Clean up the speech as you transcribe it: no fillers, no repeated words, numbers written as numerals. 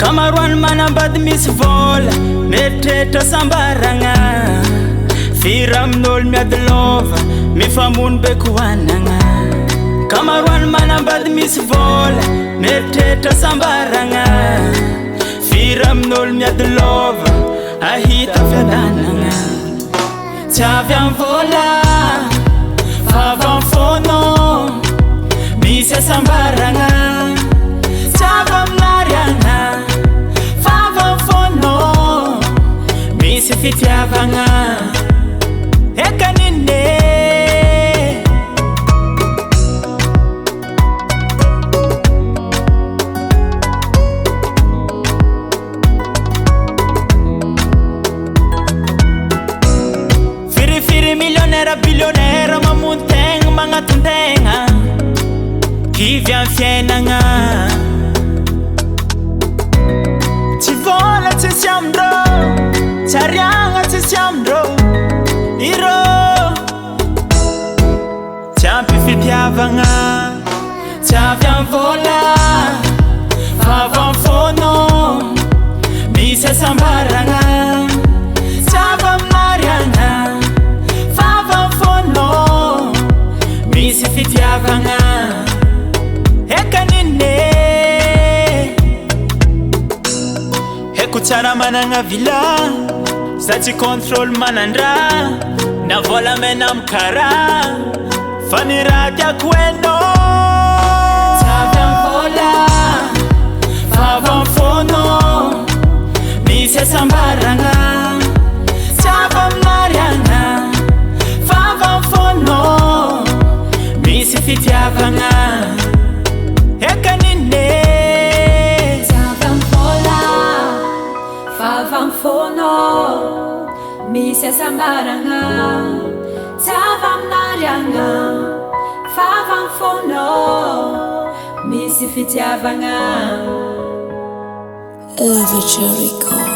Kamaruan manambady misy vola meritreritra sambaragna firamn'olo miady lova mifamono be koanagna Kamaruan manambady misy vola meritreritra sambaragna firamn'olo miady lova ahita fiadanagna tsy avy am vola fa avy am fono misy asambaragna tsy avy amin'ariagna fa avy am fono misy fitiavagna ekanine firifiri millionnaire billionnaire mamontegna magnatontegna kivy am fiainagna tsy vola tsisy amindrô tsy ariagna tsisy amindrô irô tsy ampy fitiavagna tsy avy am vola fa avy am fono misy asambaragna tsy avy amin'ariagna fa avy am fono misy fitiavagna ekanine heko tsara managna vila za tsy contrôle manandra na vola mena am kara fa ny raha tiako hainô tsy avy am vola fa avy am fono misy asambaragna tsy avy amin'ariagna fa avy am fono misy fitiavagna ekanine tsy avy am vola fa avy am fono misy asambaragna tsy avy amin'ariagna fa avy am fono misy fitiavagna Lavatory Records.